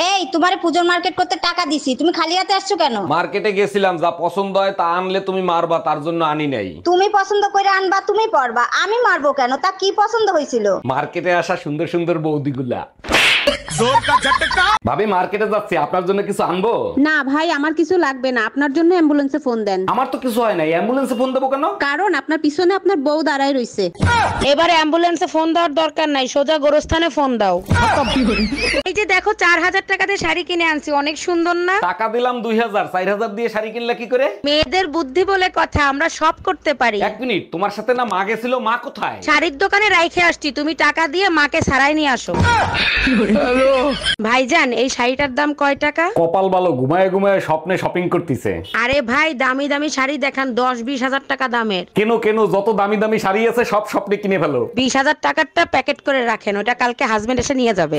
এই তোমারে পূজোর মার্কেট করতে টাকা দিছি, তুমি খালি হাতে আসছো কেন? মার্কেটে গেছিলাম, যা পছন্দ হয় তা আনলে তুমি মারবা, তার জন্য আনি নাই। তুমি পছন্দ করে আনবা, তুমি পরবা, আমি মারবো কেন? তা কি পছন্দ হয়েছিল? মার্কেটে আসা সুন্দর সুন্দর বৌদিগুলা। ভাবি মার্কেটে যাচ্ছি, আপনার জন্য কিছু আনবো? না ভাই, আমার কিছু লাগবে না, আপনার জন্য অ্যাম্বুলেন্সে ফোন দেন। আমার তো কিছু হয় নাই, অ্যাম্বুলেন্সে ফোন দেবো কেন? কারণ আপনার পিছনে আপনার বউ দাঁড়ায় রইছে। এবারে অ্যাম্বুলেন্সে ফোন দেওয়ার দরকার নাই, সোজা গোরস্থানে ফোন দাও। এই যে দেখো 4000 টাকা দিয়ে শাড়ি কিনে আনছি, অনেক সুন্দর না? টাকা দিলাম 2000, 4000 দিয়ে শাড়ি কিনলে কি করে? মেয়েদের বুদ্ধি বলে কথা, আমরা সব করতে পারি। এক মিনিট, তোমার সাথে না মা গেছিল, মা কোথায়? শাড়ির দোকানে রাইখে আসছি, তুমি টাকা দিয়ে মাকে সারাই নিয়ে আসো। ভাইজান, এই শাড়িটার দাম কয় টাকা? কপাল ভালো, ঘুমায় ঘুমায় স্বপ্নে শপিং করতেছে। আরে ভাই, দামি দামি শাড়ি দেখান, 10-20 হাজার টাকা দামের। কেন কেন, যত দামি দামি শাড়ি আছে সব স্বপ্নে কিনে ফেলো। 20,000 টাকারটা প্যাকেট করে রাখেন, ওটা কালকে হাজবেন্ড এসে নিয়ে যাবে।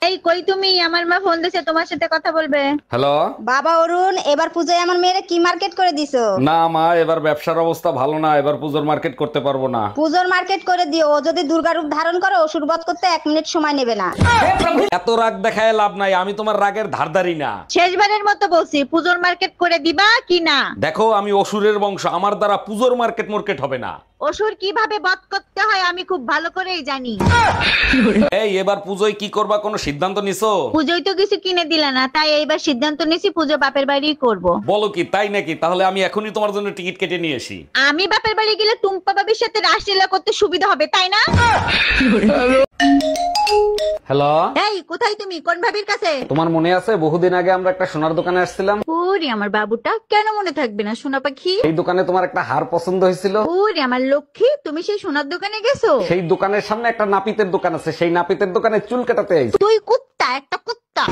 এই কই তুমি? আমার মা ফোন দিছে, তোমার সাথে কথা বলবে। হ্যালো বাবা অরুণ, এবার পূজায় আমার মেয়েরে কি মার্কেট করে দিছো? না মা, এবার ব্যবসার অবস্থা ভালো না, এবার পুজোর মার্কেট করতে পারবো না। পূজোর মার্কেট করে দিও, ও যদি দুর্গা রূপ ধারণ করে অসুর বধ করতে 1 মিনিট সময় নেবে না। এত রাগ দেখায় লাভ নাই, আমি তোমার রাগের ধারধারি না। শেষবারের মতো বলছি, পূজোর মার্কেট করে দিবা কি না? দেখো, আমি অসুরের বংশ, আমার দ্বারা পুজোর মার্কেট হবে না। অসুর কিভাবে বধ করতে হয় আমি খুব ভালো করেই জানি। এই এবার পুজোয় কি করবা, কোনো সিদ্ধান্ত নিছো? পুজোয় তো কিছু কিনে দিলে না, তাই এইবার সিদ্ধান্ত নিছি পুজো বাপের বাড়িই করব। বলো কি, তাই নাকি? তাহলে আমি এখনই তোমার জন্য টিকিট কেটে নিয়ে আসি। আমি বাপের বাড়ি গেলে টুম্পা বাবির সাথে রাসলীলা করতে সুবিধা হবে, তাই না? হ্যালো এই কোথায় তুমি? কোন ভাবির কাছে? তোমার মনে আছে বহুদিন আগে আমরা একটা সোনার দোকানে আসছিলাম? ওরে আমার বাবুটা, কেন মনে থাকবে না সোনা পাখি? এই দোকানে তোমার একটা হার পছন্দ হয়েছিল। ওরে আমার লক্ষ্মী, তুমি সেই সোনার দোকানে গেছো? সেই দোকানের সামনে একটা নাপিতের দোকান আছে, সেই নাপিতের দোকানে চুল কাটাতে আইছি। তুই কুত্তা, একটা কুত্তা।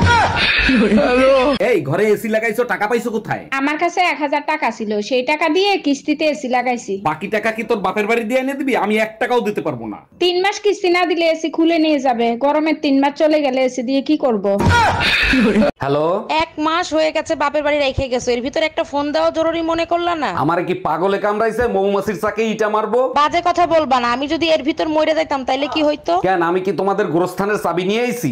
এই ঘরে এসি লাগাইছো, টাকা পাইছো কোথায়? আমার কাছে 1000 টাকা ছিল, সেই টাকা দিয়ে কিস্তিতে এসি লাগাইছি। বাকি টাকা কি তোর বাপের বাড়ি দিয়ে এনে দিবি? আমি 1 টাকাও দিতে পারবো না। 3 মাস কিস্তি না দিলে এসি খুলে নিয়ে যাবে, গরমের 3 মাস চলে গেলে এসি দিয়ে কি করব? হ্যালো 1 মাস হয়ে গেছে বাপের বাড়ি রেখে গেছো, এর ভিতরে একটা ফোন দেওয়া জরুরি মনে করলা না? আমার কি পাগলে কামড়াইছে, মৌমাছির চাকে ইটা মারবো? বাজে কথা বলবা না, আমি যদি এর ভিতর মরে যাইতাম তাইলে কি হইতো? কেন, আমি কি তোমাদের গোরস্থানের চাবি নিয়ে আইছি?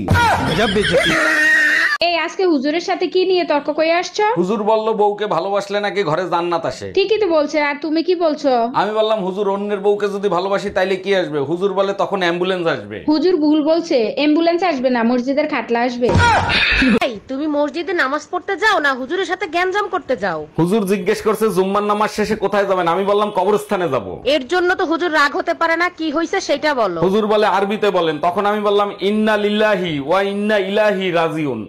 এই আজকে হুজুরের সাথে কি নিয়ে তর্ক করে আসছো? হুজুর বলল বউকে ভালোবাসলে নাকি ঘরে জান্নাত আসে। ঠিকই তো বলছে, আর তুমি কি বলছো? আমি বললাম হুজুর, অন্যের বউকে যদি ভালোবাসি তাইলে কি আসবে? হুজুর বলে তখন অ্যাম্বুলেন্স আসবে। হুজুর ভুল বলছে, অ্যাম্বুলেন্স আসবে না, মসজিদের খাটলা আসবে। এই তুমি মসজিদে নামাজ পড়তে যাও না হুজুরের সাথে গ্যাঞ্জাম করতে যাও? হুজুর জিজ্ঞেস করছে জুম্মার নামাজ শেষে কোথায় যাবেন, আমি বললাম কবরস্থানে যাব। এর জন্য তো হুজুর রাগ হতে পারে না, কি হইছে সেটা বলো। হুজুর বলে আরবিতে বলেন, তখন আমি বললাম ইন্না লিল্লাহি ওয়া ইন্না ইলাইহি রাজিউন।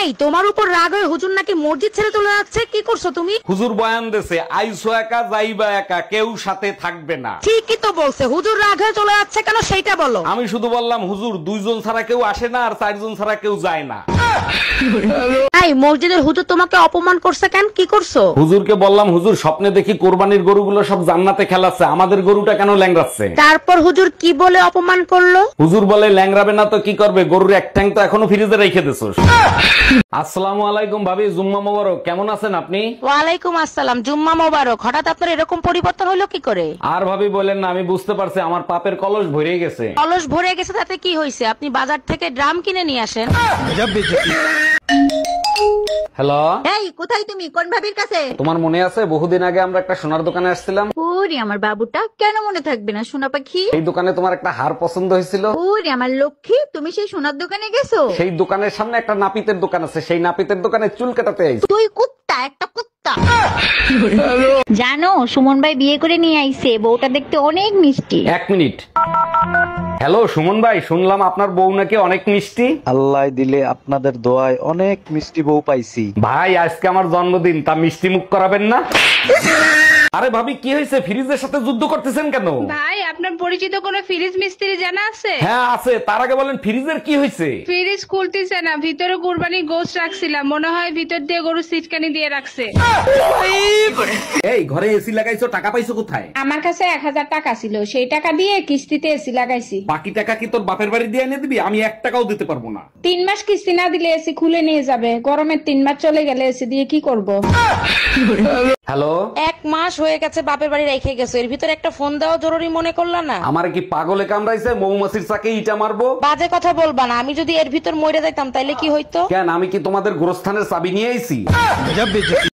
এই তোমার উপর রাগ হয়ে হুজুর নাকি মসজিদ ছেড়ে চলে যাচ্ছে, কি করছো তুমি? হুজুর বয়ান দেছে, আইসো একা যাইবা একা, কেউ সাথে থাকবে না। ঠিকই তো বলছে, হুজুর রাগ হয়ে চলে যাচ্ছে কেন সেইটা বলো। আমি শুধু বললাম হুজুর 2 জন ছাড়া কেউ আসে না, আর 4 জন ছাড়া কেউ যায় না। এই মসজিদের হুজুর তোমাকে অপমান করছে কেন, কি করছো? হুজুরকে বললাম হুজুর স্বপ্নে দেখি কোরবানির গরুগুলো সব জান্নাতে খেলাচ্ছে, আমাদের গরুটা কেন ল্যাংড়াচ্ছে? তারপর হুজুর কি বলে অপমান করলো? হুজুর বলে ল্যাংড়াবে না তো কি করবে, গরুর এক ঠ্যাং তো এখনো ফ্রিজে রেখে দিছোস। আসসালামু আলাইকুম ভাবি, জুম্মা মোবারক, কেমন আছেন আপনি? ওয়ালাইকুম আসসালাম, জুম্মা মোবারক। হঠাৎ আপনার এরকম পরিবর্তন হলো কি করে? আর ভাবি বলেন না, আমি বুঝতে পারছি আমার পাপের কলস ভরে গেছে। কলস ভরে গেছে তাতে কি হয়েছে, আপনি বাজার থেকে ড্রাম কিনে নিয়ে আসেন। হ্যালো এই কোথায় তুমি? কোন ভাবির কাছে? তোমার মনে আছে বহুদিন আগে আমরা একটা সোনার দোকানে আসছিলাম? ওরে আমার বাবুটা, কেন মনে থাকবে না সোনা পাখি? এই দোকানে তোমার একটা হার পছন্দ হয়েছিল। ওরে আমার লক্ষ্মী, তুমি সেই সোনার দোকানে গেছো? সেই দোকানের সামনে একটা নাপিতের দোকান আছে, সেই নাপিতের দোকানে চুল কাটাতে আইছি। তুই কুত্তা, একটা কুত্তা। জানো সুমন ভাই বিয়ে করে নিয়ে আইছে, বউটা দেখতে অনেক মিষ্টি। 1 মিনিট। হ্যালো সুমন ভাই, শুনলাম আপনার বউ নাকি অনেক মিষ্টি। আল্লাহ দিলে আপনাদের দোয়ায় অনেক মিষ্টি বউ পাইছি। ভাই আজকে আমার জন্মদিন, তা মিষ্টি মুখ করাবেন না? আরে ভাবি কি হয়েছে, ফ্রিজের সাথে যুদ্ধ করতেছেন কেন? ভাই, আপনার পরিচিত কোনো ফ্রিজ মিস্ত্রি জানা আছে? হ্যাঁ আছে, তার আগে বলেন ফ্রিজের কি হয়েছে? ফ্রিজ খুলতেছে না, ভিতরে কুরবানি গোশত রাখছিলাম, মনে হয় ভিতর দিয়ে গরু সিটকানি দিয়ে রাখছে। এই ঘরে এসি লাগাইছো, টাকা পাইছো কোথায়? আমার কাছে 1000 টাকা ছিল, সেই টাকা দিয়ে কিস্তিতে এসি লাগাইছি। বাকি টাকা কি তোর বাপের বাড়ি দিয়ে এনে দিবি? আমি 1 টাকাও দিতে পারবো না। 3 মাস কিস্তি না দিলে এসি খুলে নিয়ে যাবে, গরমের 3 মাস চলে গেলে এসি দিয়ে কি করব? হ্যালো, 1 মাস হয়ে গেছে বাপের বাড়ি রেখে গেছো, এর ভিতর একটা ফোন দেওয়া জরুরি মনে করলা না? আমারে কি পাগলে কামড়াইছে? মৌমাছির চাকে ইটা মারবো? বাজে কথা বলবা না, আমি যদি এর ভিতর মরে যাইতাম তাইলে কি হইতো? কেন, আমি কি তোমাদের গোরস্থানের চাবি নিয়ে আইছি?